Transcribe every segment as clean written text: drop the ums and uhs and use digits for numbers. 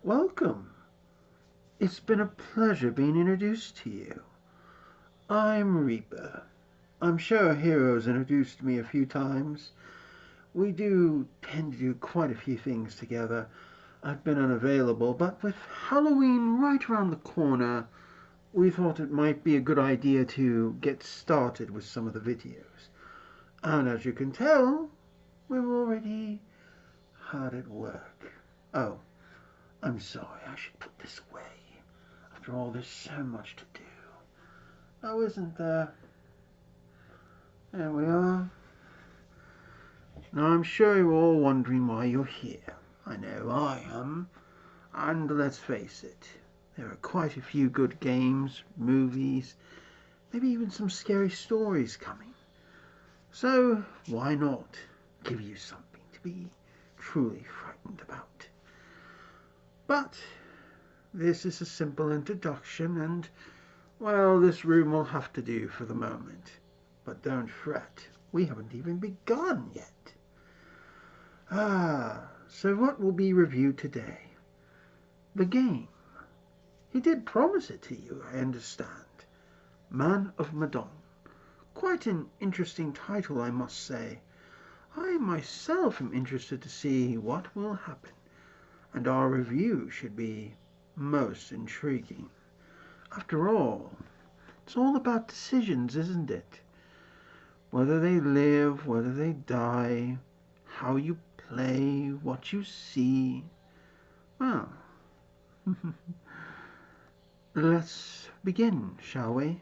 Welcome. It's been a pleasure being introduced to you. I'm Reaper. I'm sure Hero's introduced me a few times. We do tend to do quite a few things together. I've been unavailable, but with Halloween right around the corner, we thought it might be a good idea to get started with some of the videos. And as you can tell, we're already hard at work. Oh, I'm sorry, I should put this away. After all, there's so much to do. Oh, isn't there? There we are. Now, I'm sure you're all wondering why you're here. I know I am. And let's face it, there are quite a few good games, movies, maybe even some scary stories coming. So, why not give you something to be truly frightened about? But this is a simple introduction, and, well, this room will have to do for the moment. But don't fret, we haven't even begun yet. So what will be reviewed today? The game. He did promise it to you, I understand. Man of Medan. Quite an interesting title, I must say. I myself am interested to see what will happen, and our review should be most intriguing. After all, it's all about decisions, isn't it? Whether they live, whether they die, how you play, what you see. Well, let's begin, shall we?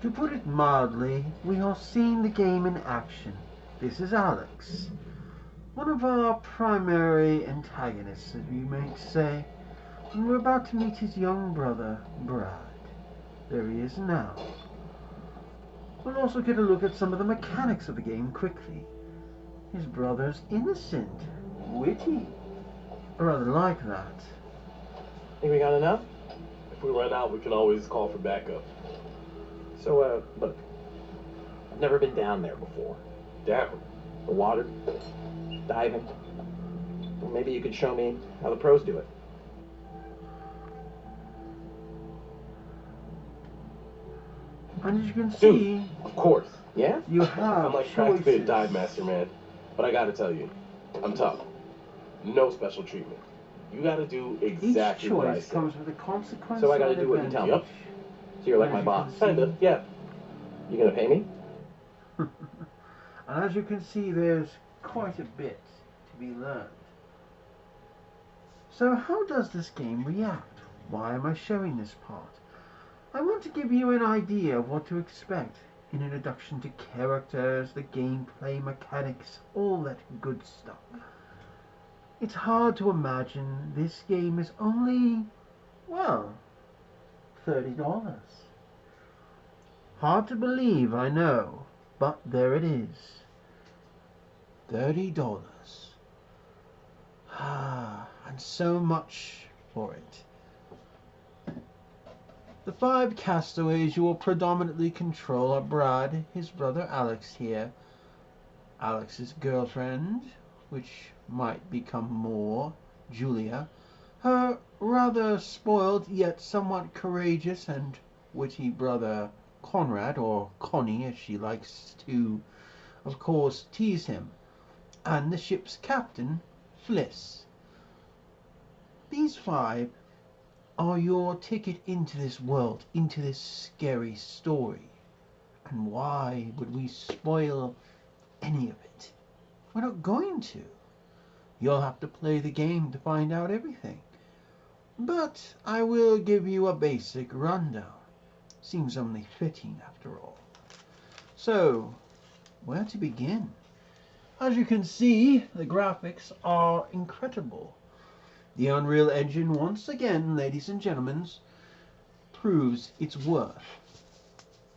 To put it mildly, we are seeing the game in action. This is Alex, one of our primary antagonists, as you might say, and we're about to meet his young brother, Brad. There he is now. We'll also get a look at some of the mechanics of the game quickly. His brother's innocent, witty. I rather like that. Think we got enough? If we run out, we can always call for backup. So, look, I've never been down there before. Down? The water, diving. Well, maybe you could show me how the pros do it. And as you can Dude, see, of course. Yeah? you have I'm like practically a choices. dive master, man. But I gotta tell you, I'm tough. No special treatment. You gotta do Each exactly what I choice say. comes with a consequence. So I gotta and do what you tell me. advantage. So you're like As my you boss. can Kinda, yeah. You gonna pay me? And as you can see, there's quite a bit to be learned. So how does this game react? Why am I showing this part? I want to give you an idea of what to expect. An introduction to characters, the gameplay mechanics, all that good stuff. It's hard to imagine this game is only, well, $30. Hard to believe, I know, but there it is. $30. And so much for it. The 5 castaways you will predominantly control are Brad, his brother Alex here, Alex's girlfriend, which might become more, Julia, her rather spoiled yet somewhat courageous and witty brother Conrad, or Connie as she likes to, of course, tease him, and the ship's captain, Fliss. These 5 are your ticket into this world, into this scary story. And why would we spoil any of it? We're not going to. You'll have to play the game to find out everything. But I will give you a basic rundown. Seems only fitting after all. So, where to begin? As you can see, the graphics are incredible. The Unreal Engine, once again, ladies and gentlemen, proves its worth.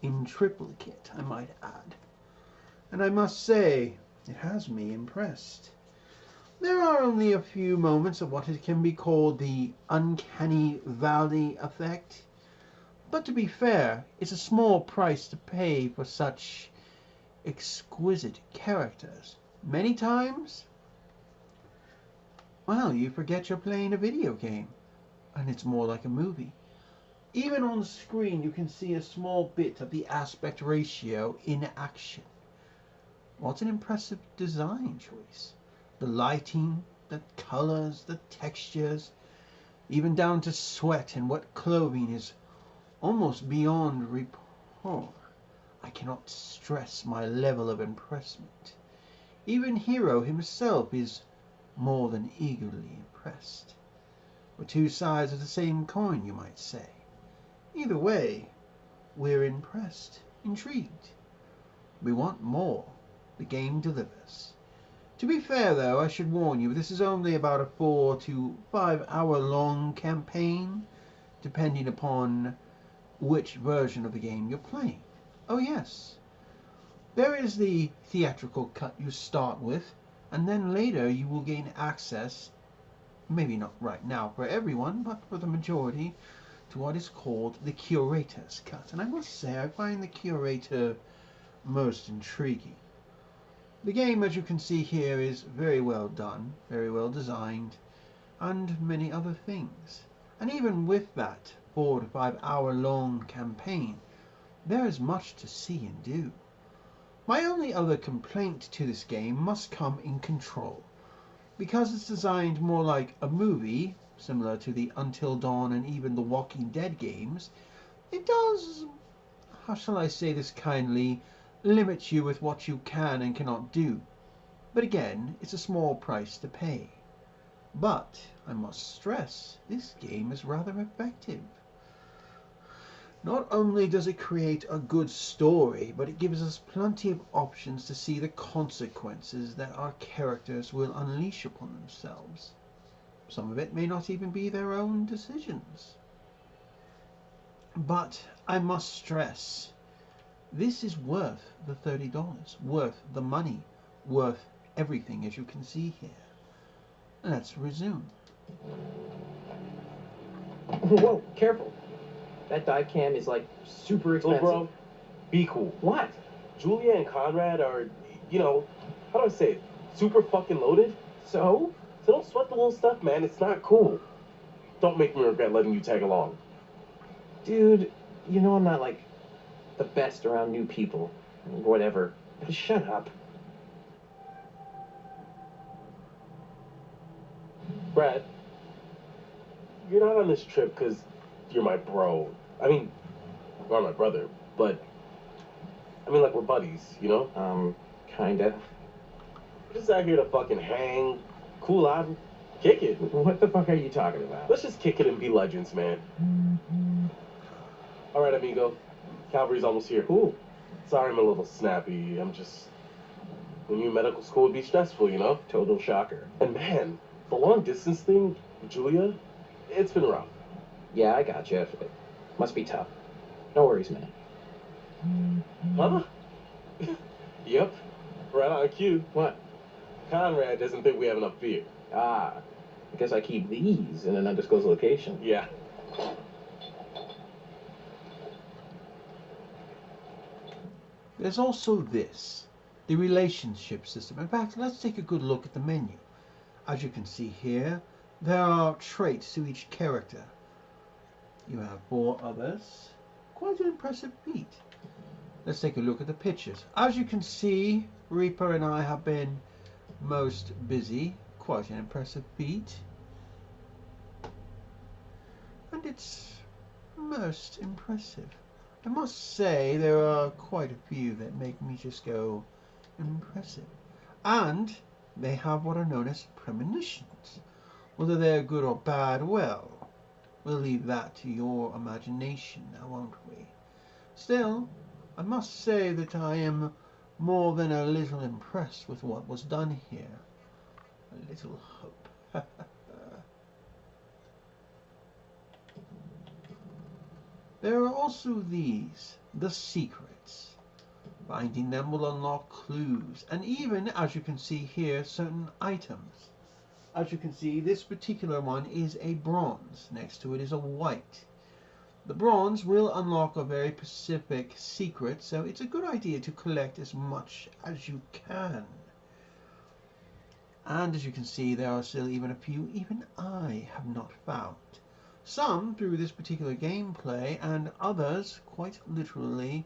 In triplicate, I might add. And I must say, it has me impressed. There are only a few moments of what can be called the uncanny valley effect. But to be fair, it's a small price to pay for such exquisite characters. Many times, well, you forget you're playing a video game, and it's more like a movie. Even on the screen, you can see a small bit of the aspect ratio in action. What an impressive design choice. The lighting, the colors, the textures, even down to sweat and wet clothing is almost beyond rapport. I cannot stress my level of impressment. Even Hero himself is more than eagerly impressed. We're two sides of the same coin, you might say. Either way, we're impressed, intrigued. We want more. The game delivers. To be fair, though, I should warn you, this is only about a 4 to 5 hour long campaign, depending upon which version of the game you're playing. Oh yes, there is the theatrical cut you start with, and then later you will gain access, maybe not right now for everyone, but for the majority, to what is called the Curator's Cut. And I must say, I find the Curator most intriguing. The game, as you can see here, is very well done, very well designed, and many other things. And even with that 4 to 5 hour long campaign, there is much to see and do. My only other complaint to this game must come in control. Because it's designed more like a movie, similar to the Until Dawn and even the Walking Dead games, it does, how shall I say this kindly, limit you with what you can and cannot do. But again, it's a small price to pay. But I must stress, this game is rather effective. Not only does it create a good story, but it gives us plenty of options to see the consequences that our characters will unleash upon themselves. Some of it may not even be their own decisions. But I must stress, this is worth the $30, worth the money, worth everything, as you can see here. Let's resume. Whoa, careful. That dive cam is like super expensive. So, bro, be cool. What? Julia and Conrad are, how do I say it? Super fucking loaded. So? So don't sweat the little stuff, man. It's not cool. Don't make me regret letting you tag along. Dude, you know I'm not like the best around new people. Whatever. Just shut up. Brad, you're not on this trip because you're my bro. I mean, you're my brother, but I mean, like, we're buddies, you know? Kinda. We're just out here to fucking hang, cool out, kick it. What the fuck are you talking about? Let's just kick it and be legends, man. All right, amigo. Calvary's almost here. Cool. Sorry I'm a little snappy. When you're in medical school would be stressful, you know? Total shocker. And man, the long distance thing, Julia, it's been rough. Yeah, I gotcha. It must be tough. No worries, man. Huh? Yep. Right on cue. What? Conrad doesn't think we have enough beer. Ah, I guess I keep these in an undisclosed location. Yeah. There's also this, the relationship system. In fact, let's take a good look at the menu. As you can see here, there are traits to each character. You have 4 others. Quite an impressive feat. Let's take a look at the pictures. As you can see, Reaper and I have been most busy. Quite an impressive feat. And it's most impressive. I must say there are quite a few that make me just go impressive. And they have what are known as premonitions. Whether they're good or bad, well, we'll leave that to your imagination now, won't we? Still, I must say that I am more than a little impressed with what was done here. A little hope. There are also these, the secrets. Finding them will unlock clues, and even, as you can see here, certain items. As you can see, this particular one is a bronze. Next to it is a white. The bronze will unlock a very specific secret, so it's a good idea to collect as much as you can. And as you can see, there are still even a few even I have not found. Some through this particular gameplay, and others, quite literally,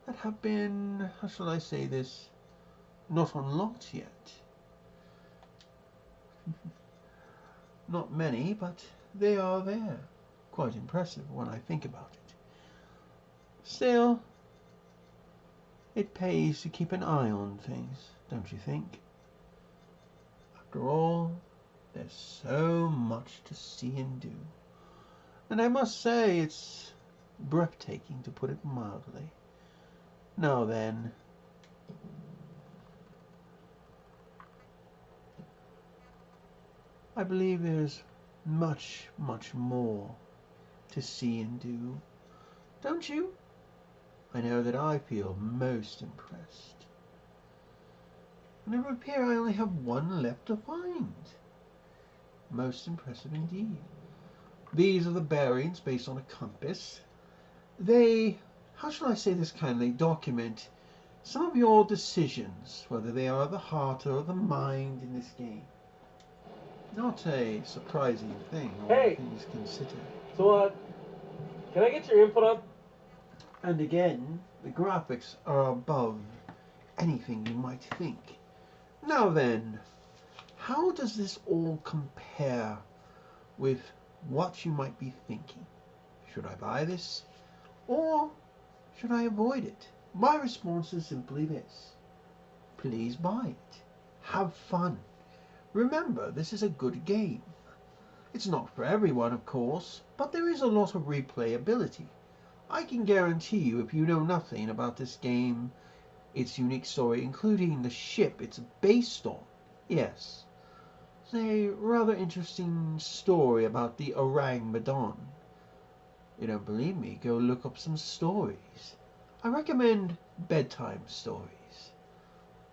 that have been, how shall I say this, not unlocked yet. Not many, but they are there. Quite impressive when I think about it. Still, it pays to keep an eye on things, don't you think? After all, there's so much to see and do. And I must say, it's breathtaking, to put it mildly. Now then, I believe there's much, much more to see and do. Don't you? I know that I feel most impressed. And it would appear I only have one left to find. Most impressive indeed. These are the bearings based on a compass. They, how shall I say this kindly, document some of your decisions, whether they are the heart or the mind in this game. Not a surprising thing, all Hey! things considered. So, can I get your input on? And again, the graphics are above anything you might think. Now then, how does this all compare with what you might be thinking? Should I buy this? Or should I avoid it? My response is simply this. Please buy it. Have fun. Remember, this is a good game. It's not for everyone, of course, but there is a lot of replayability. I can guarantee you, if you know nothing about this game, its unique story, including the ship it's based on, yes, it's a rather interesting story about the orang Medan. You don't believe me? Go look up some stories. I recommend bedtime stories.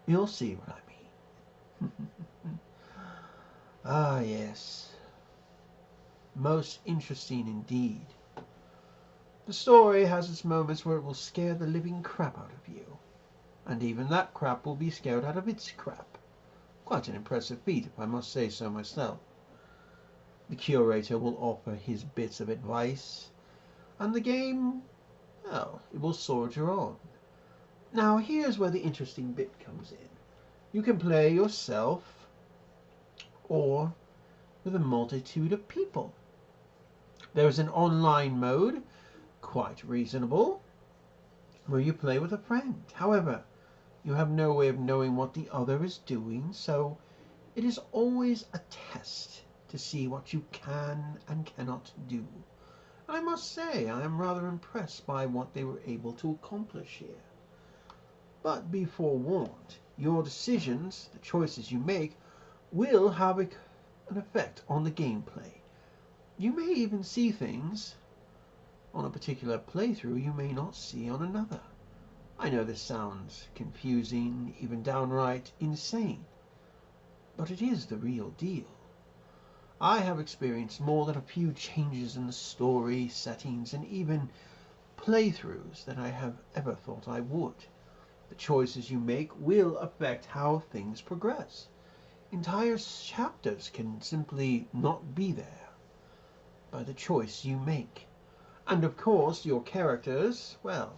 You'll see what I mean. Ah, yes. Most interesting indeed. The story has its moments where it will scare the living crap out of you. And even that crap will be scared out of its crap. Quite an impressive feat, if I must say so myself. The curator will offer his bits of advice, and the game, well, it will soldier on. Now, here's where the interesting bit comes in. You can play yourself, or with a multitude of people. There's an online mode, quite reasonable, where you play with a friend. However, you have no way of knowing what the other is doing, so it is always a test to see what you can and cannot do. And I must say, I am rather impressed by what they were able to accomplish here. But be forewarned, your decisions, the choices you make, will have an effect on the gameplay. You may even see things on a particular playthrough you may not see on another. I know this sounds confusing, even downright insane, but it is the real deal. I have experienced more than a few changes in the story, settings, and even playthroughs than I have ever thought I would. The choices you make will affect how things progress. Entire chapters can simply not be there by the choice you make. And of course, your characters, well,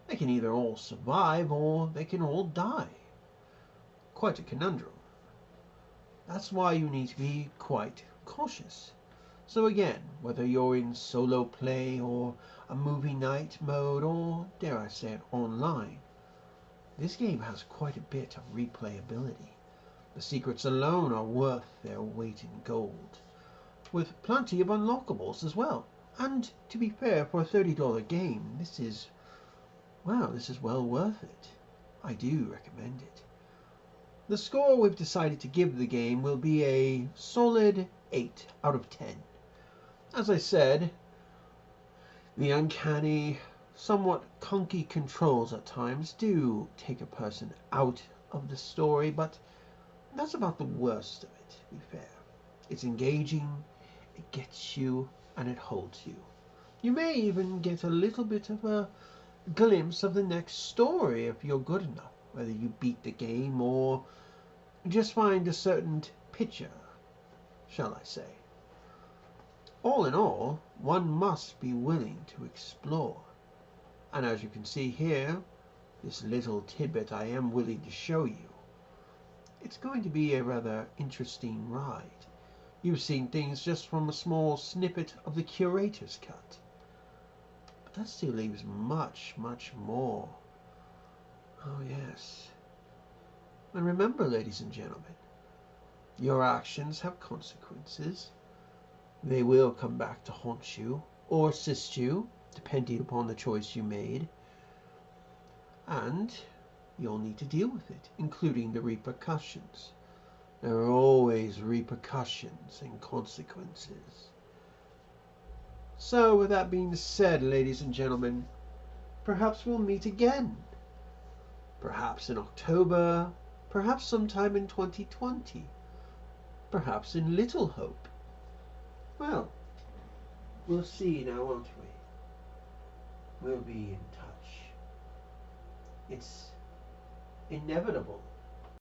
they can either all survive or they can all die. Quite a conundrum. That's why you need to be quite cautious. So again, whether you're in solo play or a movie night mode or, dare I say it, online, this game has quite a bit of replayability. The secrets alone are worth their weight in gold, with plenty of unlockables as well. And to be fair, for a $30 game, this is well worth it. I do recommend it. The score we've decided to give the game will be a solid 8 out of 10. As I said, the uncanny, somewhat clunky controls at times do take a person out of the story, but that's about the worst of it, to be fair. It's engaging, it gets you, and it holds you. You may even get a little bit of a glimpse of the next story if you're good enough, whether you beat the game or just find a certain picture, shall I say. All in all, one must be willing to explore. And as you can see here, this little tidbit I am willing to show you. It's going to be a rather interesting ride. You've seen things just from a small snippet of the curator's cut. But that still leaves much, much more. Oh yes. And remember, ladies and gentlemen, your actions have consequences. They will come back to haunt you or assist you, depending upon the choice you made. And you'll need to deal with it, including the repercussions. There are always repercussions and consequences. So, with that being said, ladies and gentlemen, perhaps we'll meet again. Perhaps in October, perhaps sometime in 2020, perhaps in Little Hope. Well, we'll see now, won't we? We'll be in touch. It's inevitable